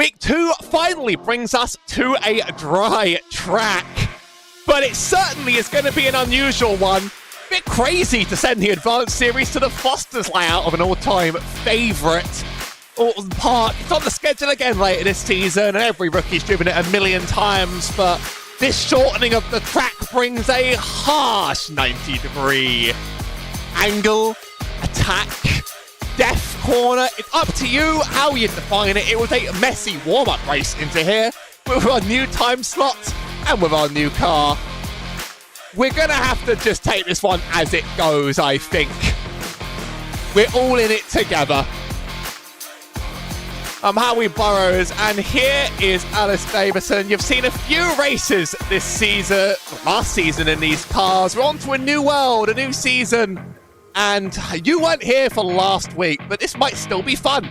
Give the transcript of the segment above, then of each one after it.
Week 2 finally brings us to a dry track, but it certainly is going to be an unusual one. Bit crazy to send the Advanced Series to the Foster's layout of an all-time favourite, Oulton Park. It's on the schedule again later this season, and every rookie's driven it a million times, but this shortening of the track brings a harsh 90-degree angle, attack, death corner. It's up to you how you define it. It was a messy warm-up race into here with our new time slot and with our new car. We're going to have to just take this one as it goes, I think. We're all in it together. I'm Howie Burrows, and here is Alice Davison. You've seen a few races this season, last season in these cars. We're on to a new world, a new season. And you weren't here for last week, but this might still be fun.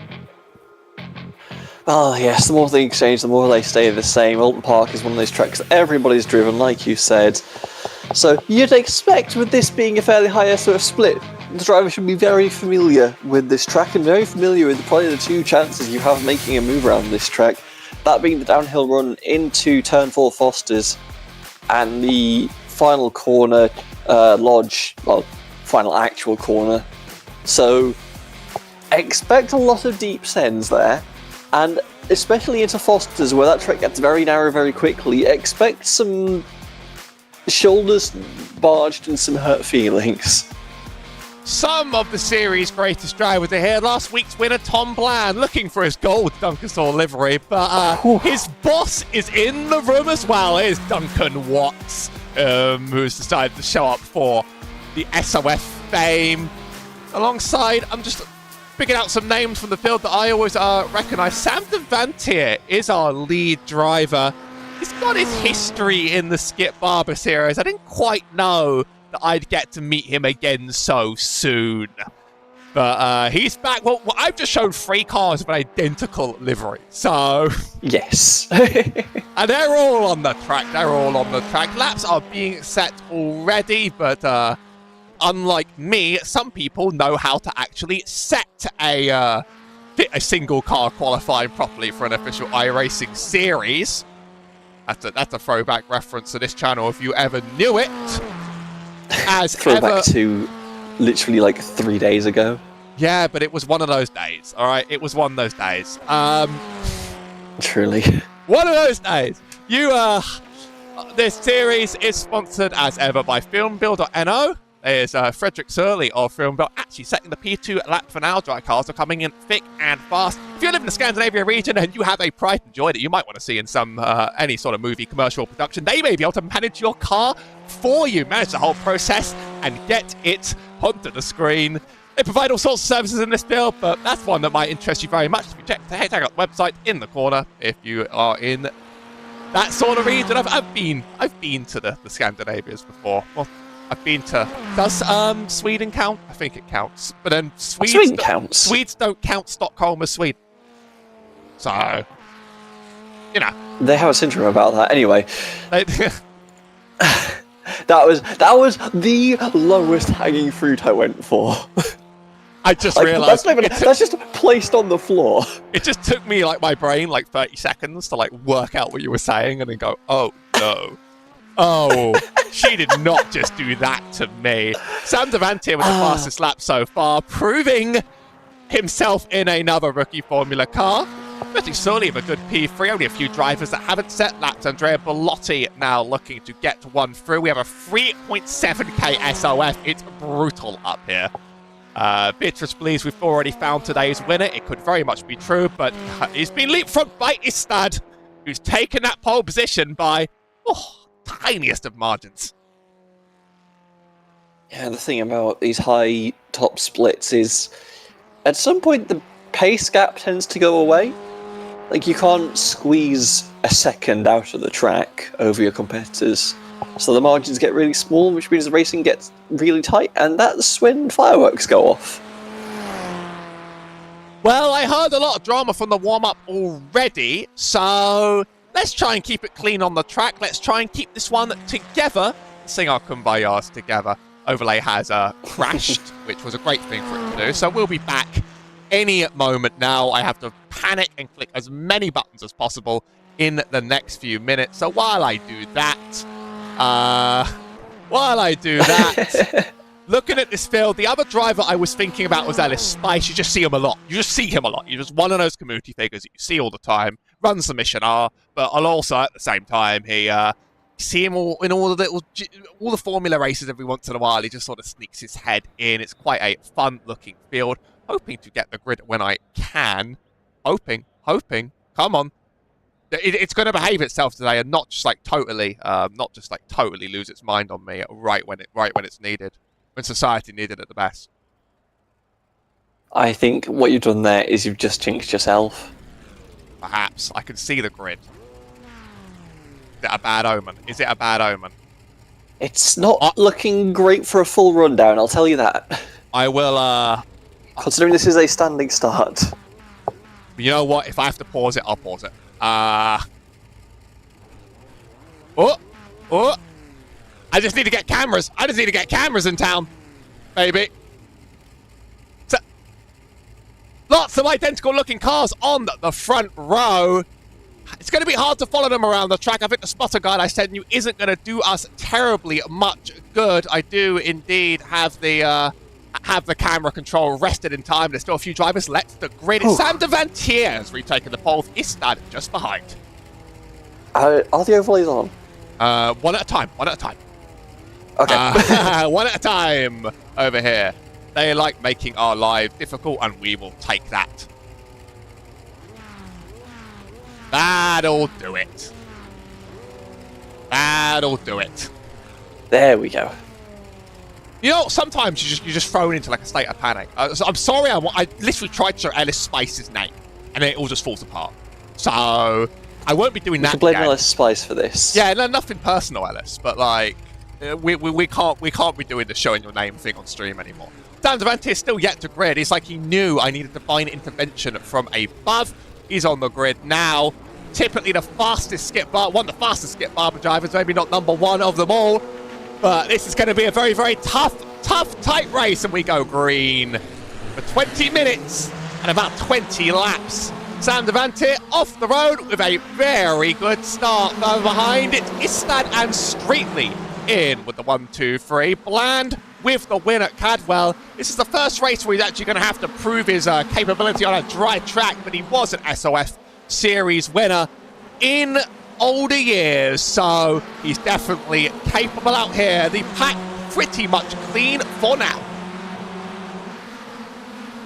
Oh yes, the more things change, the more they stay the same. Oulton Park is one of those tracks that everybody's driven, like you said. So you'd expect, with this being a fairly high SOF split, the driver should be very familiar with this track and very familiar with probably the two chances you have making a move around this track. That being the downhill run into Turn 4 Fosters and the final corner, Lodge, well, final actual corner. So expect a lot of deep sends there, and especially into Fosters where that track gets very narrow very quickly, expect some shoulders barged and some hurt feelings. Some of the series' greatest drivers are here. Last week's winner, Tom Bland, looking for his gold Dunkersaw livery, but his boss is in the room as well. Here's Duncan Watts, who's decided to show up for the SOF fame. Alongside, I'm just picking out some names from the field that I always recognise. Sam Devantier is our lead driver. He's got his history in the Skip Barber series. I didn't quite know that I'd get to meet him again so soon. But he's back. Well, I've just shown 3 cars with an identical livery. So yes. And they're all on the track. They're all on the track. Laps are being set already, but unlike me, some people know how to actually set a single car qualifying properly for an official iRacing series. That's a throwback reference to this channel if you ever knew it. As throwback to literally like 3 days ago. Yeah, but it was one of those days, all right? It was one of those days. Truly. One of those days. This series is sponsored as ever by FILMBIL.NO. There's Frederick Surley of FilmBill actually setting the P2 lap for now. Dry cars are coming in thick and fast. If you live in the Scandinavia region and you have a pride and joy that you might want to see in some any sort of movie, commercial production, they may be able to manage your car for you, manage the whole process and get it onto the screen. They provide all sorts of services in this field, but that's one that might interest you very much. If you check out the website in the corner if you are in that sort of region. I've been to the Scandinavias before. Well, I've been to... Does Sweden count? I think it counts. But then Sweden counts. Swedes don't count Stockholm as Sweden. So, you know. They have a syndrome about that. Anyway. That was the lowest hanging fruit I went for. I just realised... That's just placed on the floor. It just took me, like, my brain, like, 30 seconds to, like, work out what you were saying and then go, oh, no. Oh, she did not just do that to me. Sam Devantier with the fastest lap so far, proving himself in another rookie Formula car. Pretty solely with a good P3, only a few drivers that haven't set laps. Andrea Bellotti now looking to get one through. We have a 3.7k SOF. It's brutal up here. Beatrice believes we've already found today's winner. It could very much be true, but he's been leapfrogged by Istad, who's taken that pole position by tiniest of margins. Yeah, the thing about these high top splits is at some point the pace gap tends to go away. Like, you can't squeeze a second out of the track over your competitors. So the margins get really small, which means the racing gets really tight, and that's when fireworks go off. Well, I heard a lot of drama from the warm-up already, so let's try and keep it clean on the track. Let's try and keep this one together. Sing our kumbayas together. Overlay has crashed, which was a great thing for it to do, so we'll be back any moment now. I have to panic and click as many buttons as possible in the next few minutes. So while I do that, looking at this field, the other driver I was thinking about was Ellis Spice. You just see him a lot. You just see him a lot. You're just one of those community figures that you see all the time. Runs the Mission R, but I'll also at the same time see him all in all the formula races every once in a while. He just sort of sneaks his head in. It's quite a fun-looking field. Hoping to get the grid when I can. Hoping. Come on. It's going to behave itself today, and not just like totally lose its mind on me right when it's needed, when society needed it the best. I think what you've done there is you've just jinxed yourself. Perhaps I can see the grid. Is it a bad omen? Is it a bad omen? It's not looking great for a full rundown, I'll tell you that. I will, considering this is a standing start. You know what? If I have to pause it, I'll pause it. I just need to get cameras. I just need to get cameras in town, baby. So, lots of identical looking cars on the front row. It's going to be hard to follow them around the track. I think the spotter guide I sent you isn't going to do us terribly much good. I do indeed have the camera control rested in time. There's still a few drivers left. The grid is Sam Devantier has retaken the pole. Istad just behind. Are the overlays on? One at a time. Okay. One at a time over here. They like making our lives difficult, and we will take that. That'll do it. There we go. You know, sometimes you're just thrown into like a state of panic. So I'm sorry, I literally tried to show Ellis Spice's name, and then it all just falls apart. So I won't be doing that. Blame Ellis Spice for this. Yeah, no, nothing personal, Ellis, but like we can't be doing the showing your name thing on stream anymore. Dan Devante is still yet to grid. It's like he knew I needed divine intervention from above. He's on the grid now. Typically the fastest skip bar, one of the fastest skip barber drivers, maybe not number one of them all. But this is going to be a very, very tough, tight race, and we go green for 20 minutes and about 20 laps. Sam Devante off the road with a very good start. Further behind it, Istad and Streetley in with the 1-2-3. Bland with the win at Cadwell. This is the first race where he's actually going to have to prove his capability on a dry track, but he was an SOF Series winner in older years, so he's definitely capable out here. The pack pretty much clean for now.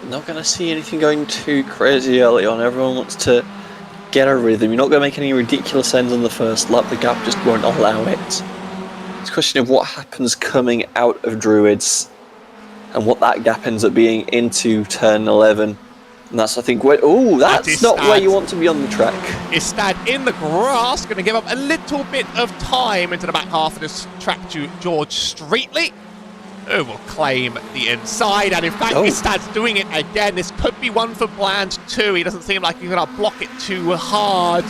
Not going to see anything going too crazy early on. Everyone wants to get a rhythm. You're not going to make any ridiculous ends on the first lap. The gap just won't allow it. It's a question of what happens coming out of Druids and what that gap ends up being into turn 11. And that's, I think, where... Oh, that's not where you want to be on the track. Istad in the grass, going to give up a little bit of time into the back half of this track to George Streetley, who will claim the inside. And in fact, Istad's doing it again. This could be one for Bland too. He doesn't seem like he's going to block it too hard.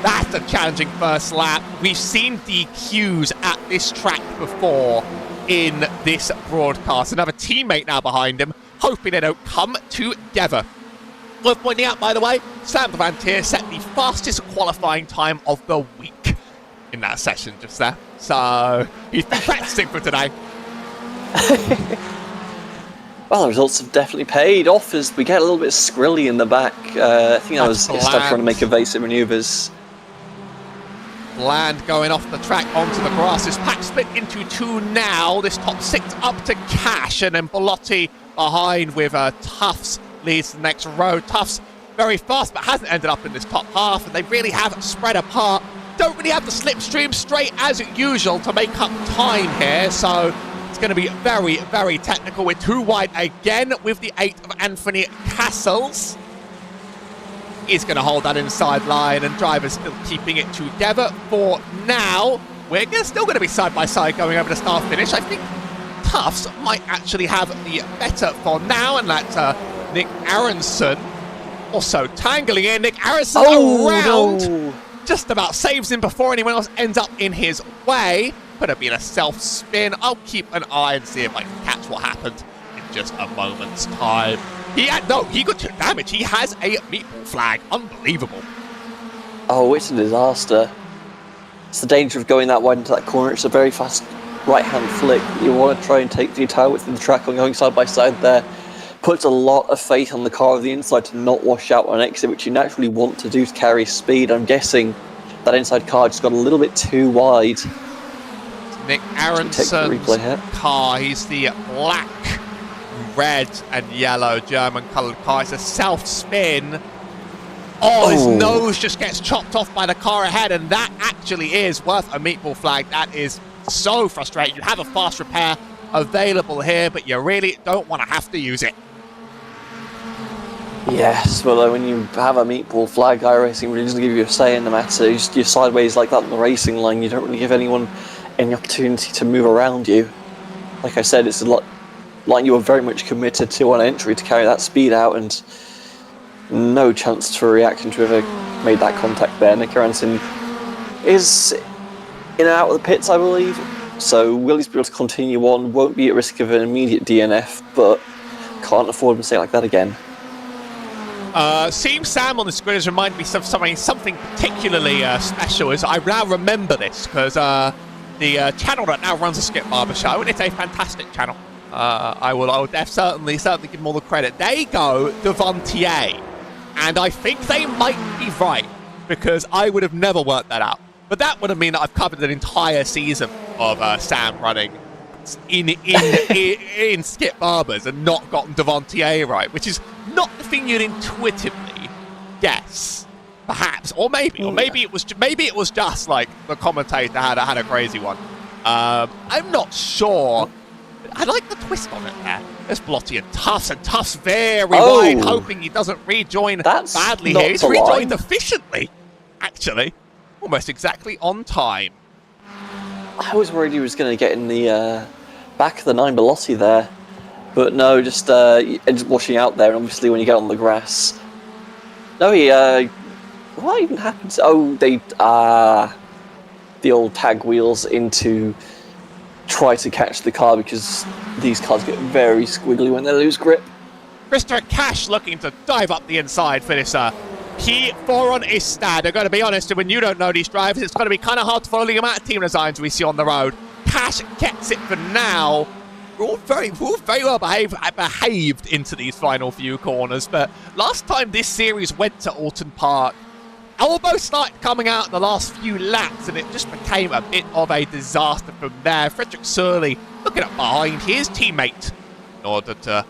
That's a challenging first lap. We've seen DQs at this track before in this broadcast. Another teammate now behind him, hoping they don't come together. Worth pointing out, by the way, Sam Devantier set the fastest qualifying time of the week in that session just there. So he's been practicing for today. Well, the results have definitely paid off as we get a little bit skrilly in the back. I think that was Istad trying to make evasive manoeuvres. Bland going off the track onto the grass. This pack split into two now. This top six up to Cash, and then Bellotti behind with Tufts leads the next row. Tufts very fast, but hasn't ended up in this top half, and they really have spread apart. Don't really have the slipstream straight as usual to make up time here, so it's going to be very, very technical. We're too wide again with the 8 of Anthony Castles. He's going to hold that inside line, and drivers still keeping it together for now. We're still going to be side by side going over the start finish. I think Tufts might actually have the better for now, and that's Nick Aronson also tangling in. Nick Aronson around, just about saves him before anyone else ends up in his way. Could have been a self-spin. I'll keep an eye and see if I can catch what happened in just a moment's time. He got 2 damage. He has a meatball flag. Unbelievable. Oh, it's a disaster. It's the danger of going that wide into that corner. It's a very fast right-hand flick. You want to try and take the entire width of the track on going side by side there. Puts a lot of faith on the car of the inside to not wash out on exit, which you naturally want to do to carry speed. I'm guessing that inside car just got a little bit too wide. Nick Aronson's car. He's the black, red, and yellow German-coloured car. It's a self-spin. Oh, his nose just gets chopped off by the car ahead, and that actually is worth a meatball flag. That is so frustrating. You have a fast repair available here, but you really don't want to have to use it. Yes, well, when you have a meatball flag, iRacing really doesn't give you a say in the matter. You're sideways like that on the racing line. You don't really give anyone any opportunity to move around you. Like I said, it's a lot like you were very much committed to on entry to carry that speed out, and no chance for a reaction to have made that contact there. Nick Aronson is in and out of the pits, I believe, so will he be able to continue on? Won't be at risk of an immediate DNF, but can't afford a mistake like that again. Seeing Sam on the screen has reminded me of something particularly special. Is I now remember this because the channel that now runs a Skip Barber show, and it's a fantastic channel. I will certainly give them all the credit. They go Devontier, and I think they might be right because I would have never worked that out. But that would have meant that I've covered an entire season of Sam running in Skip Barbers and not gotten Devontier right, which is not the thing you'd intuitively guess, perhaps, or maybe it was just like the commentator had a crazy one. I'm not sure. I like the twist on it there. There's Blotty and Tufts very wide, hoping he doesn't rejoin badly here. He's rejoined efficiently, actually, almost exactly on time. I was worried he was going to get in the back of the 9 Belotti there, but no, just washing out there. And obviously, when you get on the grass, no, what even happens? Oh, they the old tag wheels into try to catch the car because these cars get very squiggly when they lose grip. Mr. Cash looking to dive up the inside for this P4 on Istad. I'm going to be honest, when you don't know these drivers, it's going to be kind of hard to follow the amount of team designs we see on the road. Cash gets it for now. We're all very well behaved into these final few corners, but last time this series went to Oulton Park, elbows started coming out in the last few laps, and it just became a bit of a disaster from there. Frederick Surley looking up behind his teammate in order to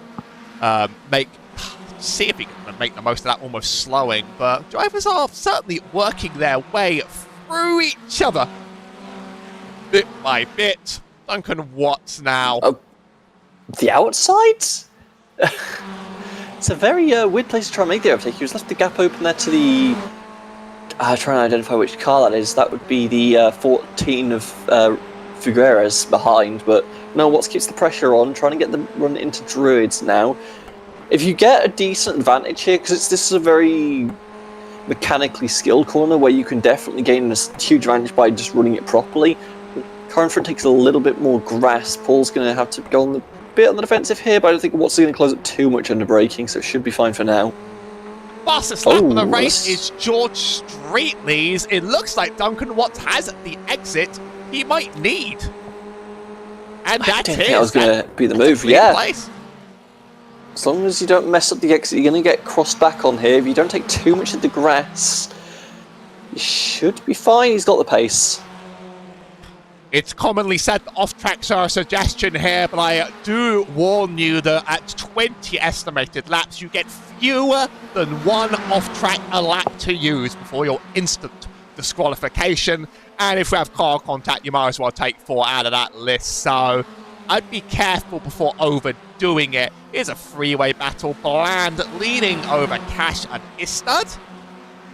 see if he can make the most of that almost slowing. But drivers are certainly working their way through each other bit by bit. Duncan Watts now. The outside? It's a very weird place to try and make the overtake. He was left the gap open there to the... trying to identify which car that is. That would be the 14 of Figueres behind, but no, Watts keeps the pressure on, trying to get them run into Druids now. If you get a decent advantage here, because this is a very mechanically skilled corner where you can definitely gain a huge advantage by just running it properly. Car in front takes a little bit more grass. Paul's going to have to go on the bit on the defensive here, but I don't think Watts is going to close it too much under braking, so it should be fine for now. Fastest lap of the race is George Streetley's. It looks like Duncan Watts has the exit he might need. And that's it. That was going to be the move, yeah. Place. As long as you don't mess up the exit, you're going to get crossed back on here. If you don't take too much of the grass, you should be fine. He's got the pace. It's commonly said that off-tracks are a suggestion here, but I do warn you that at 20 estimated laps, you get fewer than one off-track a lap to use before your instant disqualification. And if we have car contact, you might as well take 4 out of that list. So I'd be careful before overdoing it. Here's a freeway battle. Bland leading over Cash and Istad.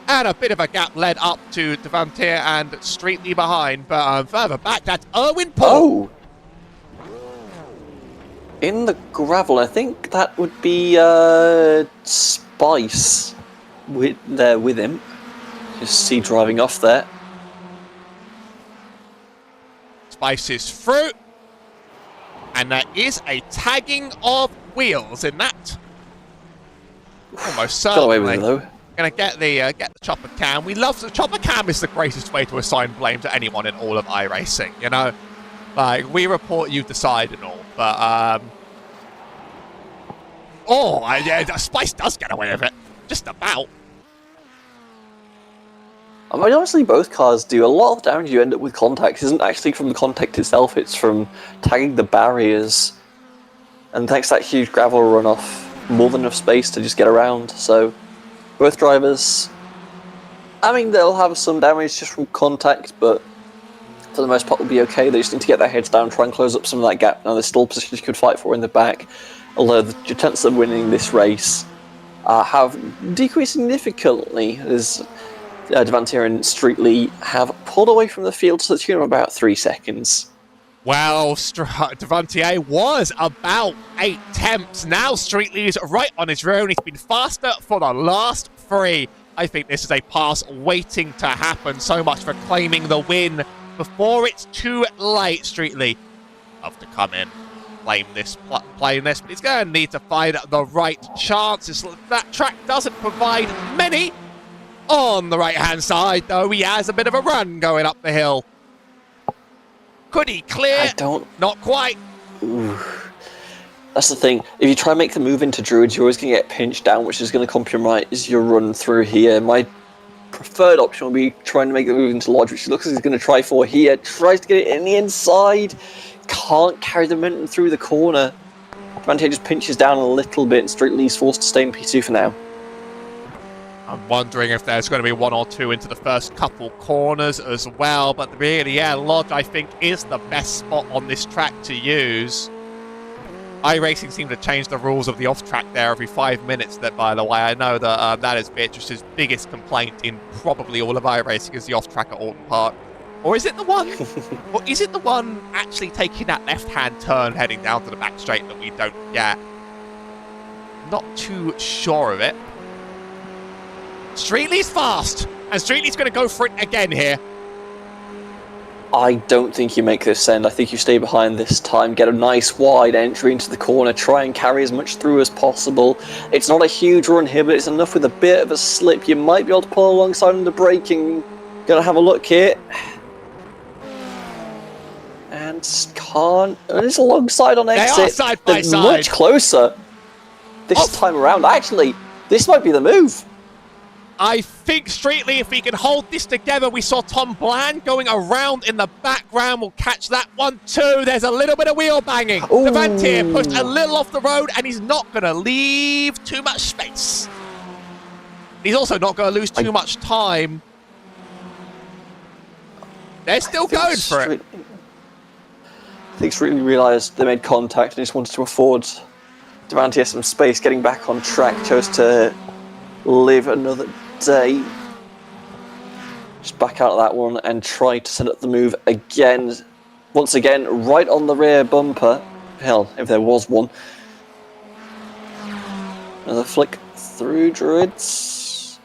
And a bit of a gap led up to Devontier and Streetley behind. But further back, that's Erwin Paul. Oh! In the gravel, I think that would be Spice there with him. Just see driving off there. Spice is through. And there is a tagging of wheels in that. Almost Got away certainly. with it though. Gonna get the chopper cam. We love the chopper cam is the greatest way to assign blame to anyone in all of iRacing. You know, like we report, you decide and all. But yeah, Spice does get away with it, just about. I mean, honestly, both cars do. A lot of damage you end up with contact isn't actually from the contact itself, it's from tagging the barriers. And thanks to that huge gravel runoff, more than enough space to just get around. So, both drivers, I mean, they'll have some damage just from contact, but for the most part will be okay. They just need to get their heads down, try and close up some of that gap. Now, there's still positions you could fight for in the back, although the chances of winning this race have decreased significantly as Devantier and Streetley have pulled away from the field to the tune of about 3 seconds. Well, Devantier was about 8 tenths. Now Streetley is right on his rear, and he's been faster for the last 3. I think this is a pass waiting to happen. So much for claiming the win before it's too late. Streetley have to come in, playing this, but he's going to need to find the right chances. That track doesn't provide many. On the right-hand side, though, he has a bit of a run going up the hill. Could he clear? I don't... Not quite. Ooh. That's the thing. If you try and make the move into Druids, you're always going to get pinched down, which is going to compromise your run through here. My preferred option would be trying to make the move into Lodge, which looks like he's going to try for here. Tries to get it in the inside. Can't carry the momentum through the corner. Devantier just pinches down a little bit, and Streetley's forced to stay in P2 for now. I'm wondering if there's going to be 1 or 2 into the first couple corners as well. But really, yeah, Lodge, I think, is the best spot on this track to use. iRacing seem to change the rules of the off-track there every 5 minutes. That, by the way, I know that that is Beatrice's biggest complaint in probably all of iRacing is the off-track at Oulton Park. Or is it the one? Or is it the one actually taking that left-hand turn heading down to the back straight that we don't get? Not too sure of it. Streetley's fast, and Streetley's going to go for it again here. I don't think you make this end. I think you stay behind this time, get a nice wide entry into the corner, try and carry as much through as possible. It's not a huge run here, but it's enough with a bit of a slip. You might be able to pull alongside under braking. Gonna have a look here. And can't... It's alongside on exit. They are side by side. Much closer this time around. Actually, this might be the move. I think Streetley, if he can hold this together, we saw Tom Bland going around in the background. We'll catch that one too. There's a little bit of wheel banging. Devantier pushed a little off the road, and he's not going to leave too much space. He's also not going to lose too much time. They're still going for it. I think Streetley realised they made contact and just wanted to afford Devantier some space. Getting back on track, chose to live another day. Just back out of that one and try to set up the move again. Once again, right on the rear bumper. Hell, if there was one. Another flick through Druids.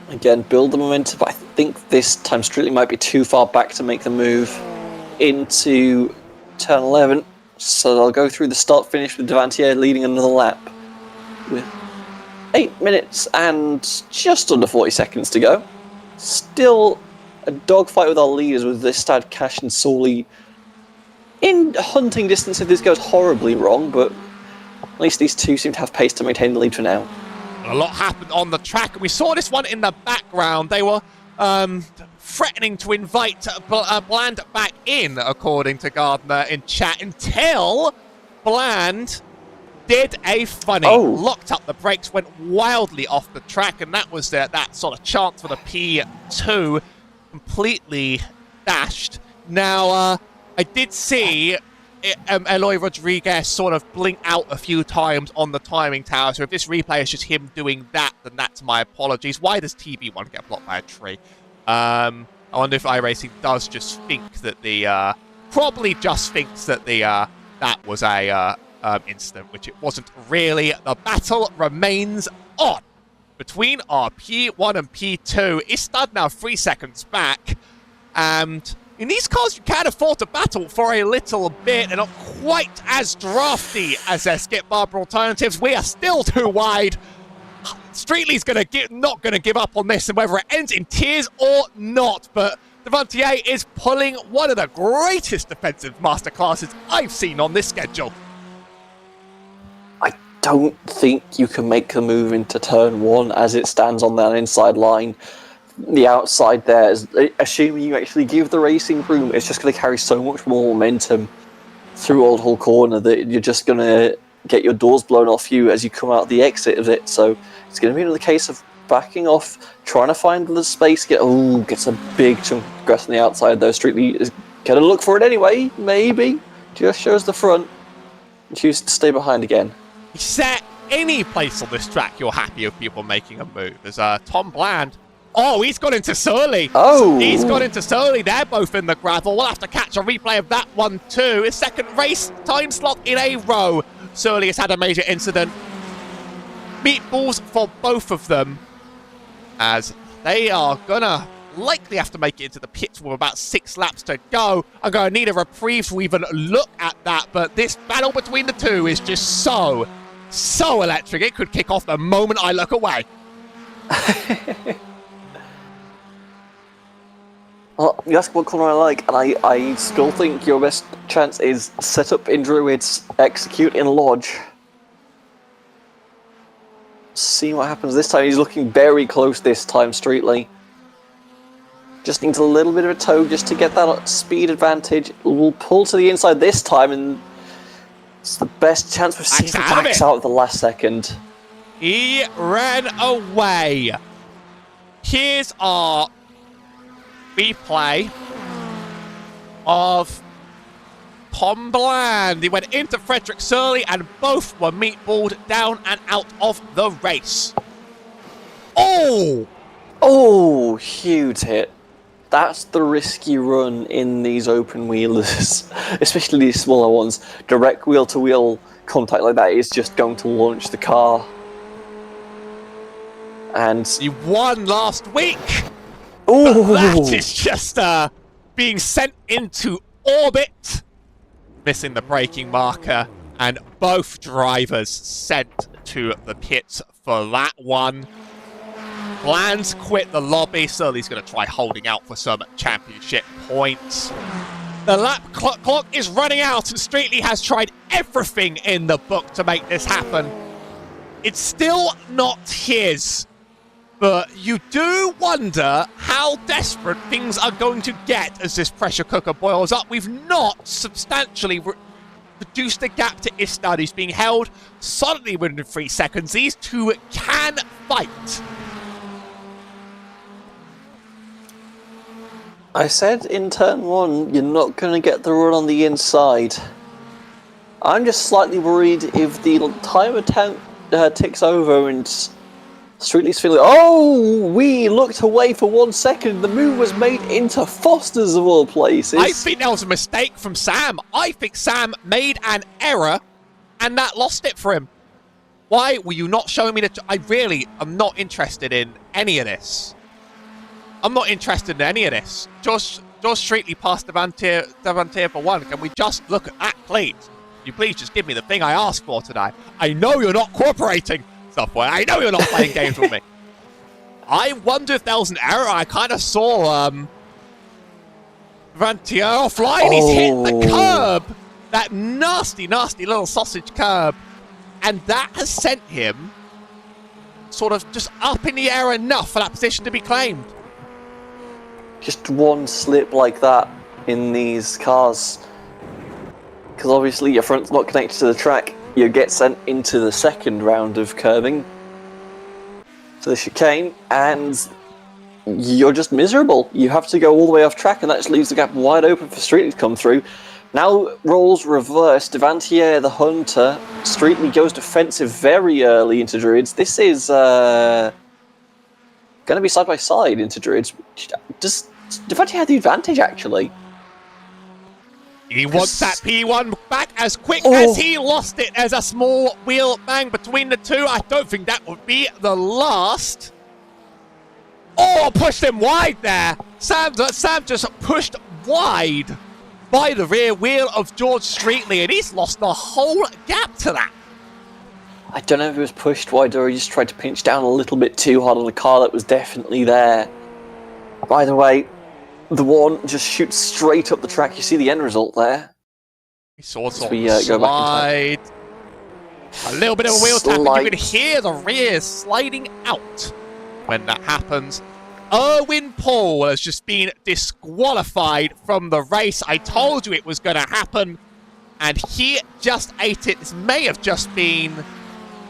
Again, build the momentum, but I think this time Streetley might be too far back to make the move into turn 11. So they'll go through the start-finish with Devantier leading another lap. With 8 minutes and just under 40 seconds to go. Still a dogfight with our leaders with Listad, Cash and Sawley in hunting distance if this goes horribly wrong, but at least these two seem to have pace to maintain the lead for now. A lot happened on the track, and we saw this one in the background. They were threatening to invite Bland back in, according to Gardner in chat, until Bland did a funny. Locked up the brakes, went wildly off the track, and that was that sort of chance for the P2 completely dashed. Now, I did see Eloy Rodriguez sort of blink out a few times on the timing tower, so if this replay is just him doing that, then that's my apologies. Why does TB1 get blocked by a tree? I wonder if iRacing does just think that the... probably just thinks that the that was a incident, which it wasn't really. The battle remains on between our P1 and P2. Istad now 3 seconds back, and in these cars you can afford to battle for a little bit. They're not quite as drafty as their skip barbara alternatives. We are still too wide. Streetly's not going to give up on this, and whether it ends in tears or not, but Devantier is pulling one of the greatest defensive masterclasses I've seen on this schedule. I don't think you can make the move into turn 1 as it stands on that inside line. The outside there, is, assuming you actually give the racing room, it's just going to carry so much more momentum through Old Hall Corner that you're just going to get your doors blown off you as you come out the exit of it. So it's going to be another case of backing off, trying to find the space. Gets a big chunk of grass on the outside though. Streetly is going to look for it anyway, maybe. Just shows the front. Chooses to stay behind again. He set any place on this track you're happy with people making a move. There's Tom Bland. Oh, he's got into Surly. Oh! He's got into Surly. They're both in the gravel. We'll have to catch a replay of that one too. His second race time slot in a row. Surly has had a major incident. Meatballs for both of them, as they are gonna likely have to make it into the pits with about 6 laps to go. I'm gonna need a reprieve to even look at that, but this battle between the two is just so electric. It could kick off the moment I look away. Well, you ask what corner I like, and I still think your best chance is set up in Druids, execute in Lodge. See what happens this time. He's looking very close this time, Streetly. Just needs a little bit of a toe just to get that speed advantage. We'll pull to the inside this time, and it's the best chance we've seen for Max out at the last second. He ran away. Here's our replay of Tom Bland. He went into Frederick Surly and both were meatballed down and out of the race. Oh! Oh, huge hit. That's the risky run in these open wheelers, especially these smaller ones. Direct wheel-to-wheel contact like that is just going to launch the car. And he won last week! Oh, that is just being sent into orbit. Missing the braking marker, and both drivers sent to the pits for that one. Bland's quit the lobby, Surly's going to try holding out for some championship points. The lap clock is running out, and Streetly has tried everything in the book to make this happen. It's still not his. But you do wonder how desperate things are going to get as this pressure cooker boils up. We've not substantially reduced the gap to Istad, who's being held solidly within 3 seconds. These two can fight. I said in turn 1, you're not going to get the run on the inside. I'm just slightly worried if the timer ticks over and Streetly's feeling, oh, we looked away for 1 second. The move was made into Foster's of all places. I think that was a mistake from Sam. I think Sam made an error and that lost it for him. Why were you not showing me I really am not interested in any of this. I'm not interested in any of this. Josh Streetly passed Devantier for 1. Can we just look at that, please? You please just give me the thing I asked for today. I know you're not cooperating. Software. I know you're not playing games with me. I wonder if that was an error. I kind of saw Devantier offline. Oh. He's hit the curb. That nasty, nasty little sausage curb. And that has sent him sort of just up in the air enough for that position to be claimed. Just one slip like that in these cars. Because obviously your front's not connected to the track. You get sent into the second round of curbing to the chicane, and you're just miserable. You have to go all the way off track, and that just leaves the gap wide open for Streetly to come through. Now roles reverse. Devantier, the hunter. Streetly goes defensive very early into Druids. This is going to be side by side into Druids. Does Devantier have the advantage, actually? He wants that P1 back as quick as he lost it. As a small wheel bang between the two. I don't think that would be the last. Oh, pushed him wide there. Sam just pushed wide. by the rear wheel of George Streetley, and he's lost the whole gap to that. I don't know if he was pushed wide or he just tried to pinch down a little bit too hard on a car that was definitely there. By the way, the one just shoots straight up the track. You see the end result there. We saw sort we, of go slide. A little bit of a wheel tap, and you can Slight. hear the rear sliding out when that happens. Owen Paul has just been disqualified from the race. I told you it was going to happen, and he just ate it. This may have just been...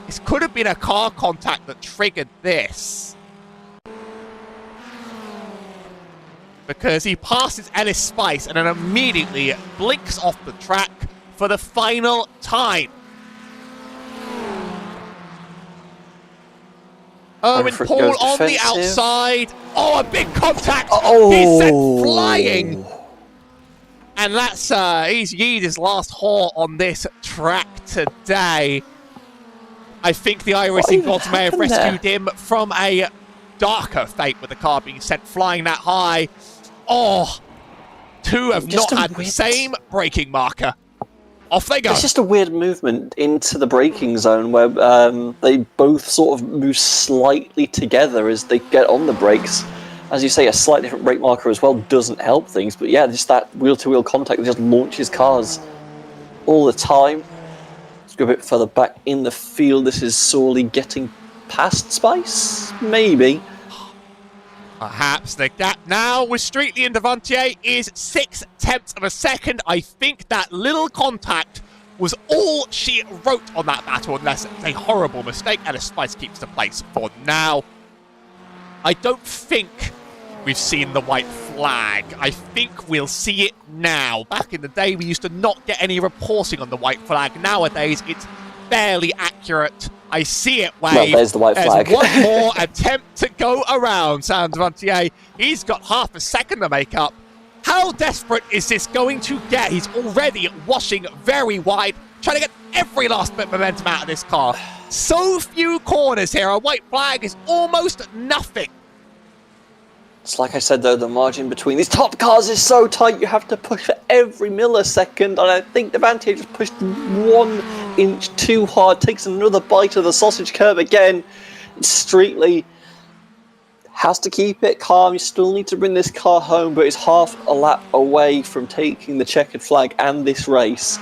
This could have been a car contact that triggered this. Because he passes Ellis Spice and then immediately blinks off the track for the final time. Owen Paul on the outside. Oh, a big contact. Oh. He's sent flying. And that's, he's yeed his last haul on this track today. I think the iRacing gods may have rescued him from a darker fate with the car being sent flying that high. Oh, two have not had the same braking marker. Off they go. It's just a weird movement into the braking zone where they both sort of move slightly together as they get on the brakes. As you say, a slight different brake marker as well doesn't help things, but yeah, just that wheel-to-wheel contact that just launches cars all the time. Let's go a bit further back in the field. This is sorely getting past Spice? Maybe. Perhaps the gap now with Streetley and Devantier is 0.6 of a second. I think that little contact was all she wrote on that battle, unless it's a horrible mistake, and a Spice keeps the place for now. I don't think we've seen the white flag. I think we'll see it now. Back in the day, we used to not get any reporting on the white flag. Nowadays, it's fairly accurate. I see it wave. Well, there's the white flag. One more attempt to go around. Sam Devantier, he's got half a second to make up. How desperate is this going to get? He's already washing very wide, trying to get every last bit of momentum out of this car. So few corners here. A white flag is almost nothing. It's like I said though, the margin between these top cars is so tight, you have to push for every millisecond, and I think Devantier just pushed 1 inch too hard, takes another bite of the sausage curve again. Streetley has to keep it calm. You still need to bring this car home, but it's half a lap away from taking the checkered flag and this race.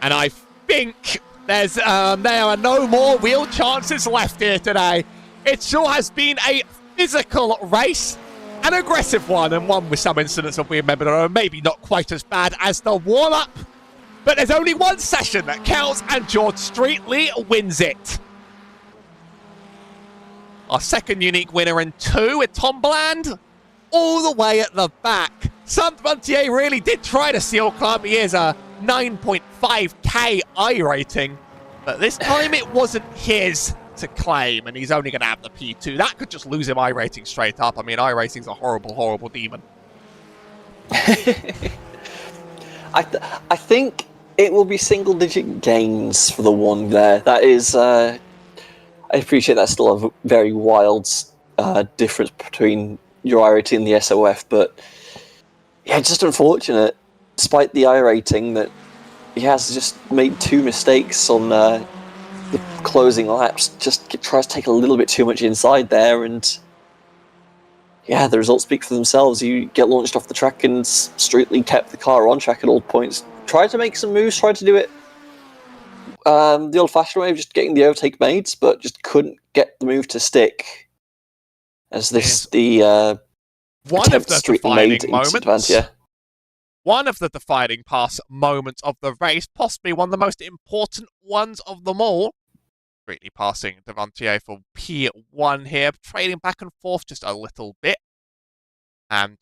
And I think there are no more real chances left here today. It sure has been a physical race, an aggressive one, and one with some incidents that we remember that are maybe not quite as bad as the warm-up. But there's only one session that counts, and George Streetley wins it. Our second unique winner in 2 with Tom Bland all the way at the back. Sam Devantier really did try to steal club. He is a 9.5k I rating, but this time it wasn't his to claim, and he's only going to have the P2. That could just lose him I rating straight up. I mean, I rating's a horrible, horrible demon. I think it will be single-digit gains for the one there. That is, I appreciate that's still a very wild difference between your I rating and the SOF, but yeah, it's just unfortunate, despite the I rating, that he has just made 2 mistakes on the closing laps. Just tries to take a little bit too much inside there, and yeah, the results speak for themselves. You get launched off the track, and Streetley kept the car on track at all points. Tried to make some moves, tried to do it the old-fashioned way of just getting the overtake made, but just couldn't get the move to stick. As this one of the defining moments. Yeah. One of the defining pass moments of the race, possibly one of the most important ones of them all. Streetley passing Devantier for P1 here, trading back and forth just a little bit. And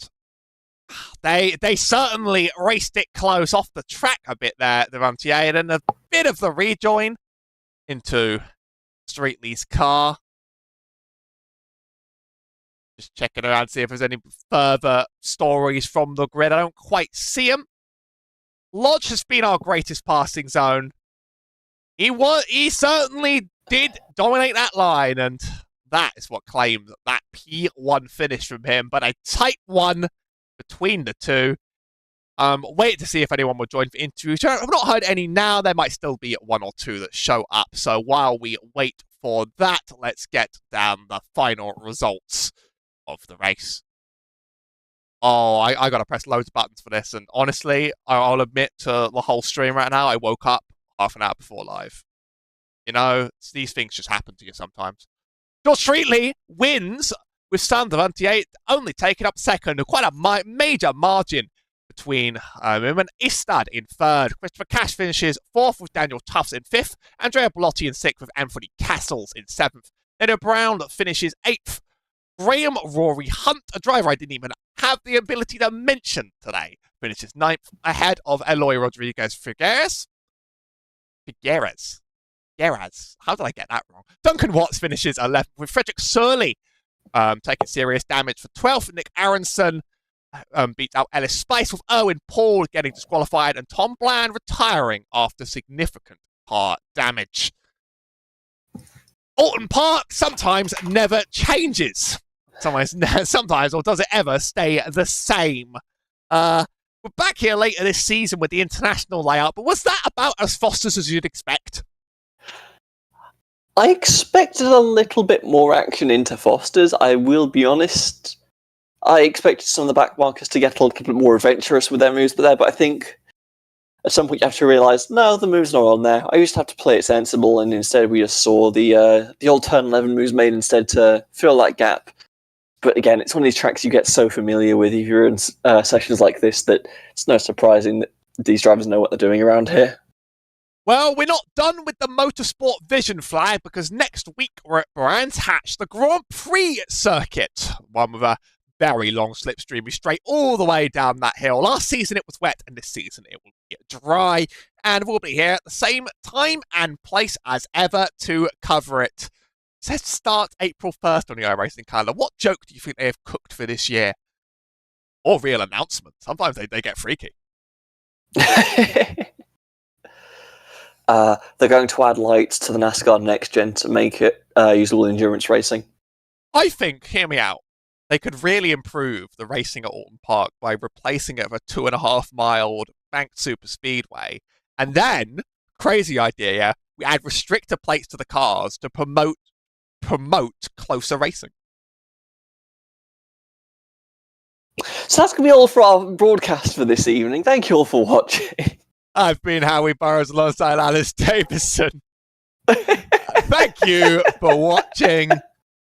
they certainly raced it close off the track a bit there, Devantier, and then a bit of the rejoin into Streetley's car. Just checking around, see if there's any further stories from the grid. I don't quite see them. Lodge has been our greatest passing zone. He certainly did dominate that line, and that is what claimed that P1 finish from him. But a tight one between the two. Wait to see if anyone will join for interviews. I've not heard any now. There might still be one or two that show up. So while we wait for that, let's get down the final results of the race. Oh, I gotta press loads of buttons for this, and honestly, I'll admit to the whole stream right now, I woke up half an hour before live. You know, these things just happen to you sometimes. George Streetley wins with Sander 28, only taking up second, quite a major margin between him and Istad in third. Christopher Cash finishes fourth with Daniel Tufts in fifth, Andrea Bellotti in sixth with Anthony Castles in seventh. Neno Brown finishes eighth. Graham Rory Hunt, a driver I didn't even have the ability to mention today, finishes ninth ahead of Eloy Rodriguez Figueres. How did I get that wrong? Duncan Watts finishes 11th with Frederick Surley taking serious damage for 12th. Nick Aronson beats out Ellis Spice with Erwin Paul getting disqualified and Tom Bland retiring after significant car damage. Oulton Park sometimes never changes. Sometimes, or does it ever stay the same? We're back here later this season with the international layout, but was that about as Fosters as you'd expect? I expected a little bit more action into Fosters, I will be honest. I expected some of the backmarkers to get a little bit more adventurous with their moves, but I think at some point you have to realise, no, the move's not on there. I used to have to play it sensible, and instead we just saw the old turn 11 moves made instead to fill that gap. But again, it's one of these tracks you get so familiar with if you're in sessions like this that it's no surprising that these drivers know what they're doing around here. Well, we're not done with the Motorsport Vision flag because next week we're at Brands Hatch, the Grand Prix circuit. One with a very long slipstream straight all the way down that hill. Last season it was wet, and this season it will be dry. And we'll be here at the same time and place as ever to cover it. It says start April 1st on the iRacing calendar. What joke do you think they have cooked for this year? Or real announcement. Sometimes they get freaky. They're going to add lights to the NASCAR Next Gen to make it usable endurance racing. I think, hear me out, they could really improve the racing at Oulton Park by replacing it with a 2.5 mile banked super speedway. And then, crazy idea, yeah, we add restrictor plates to the cars to promote closer racing. So that's going to be all for our broadcast for this evening. Thank you all for watching. I've been Howie Burrows alongside Alice Davison. Thank you for watching.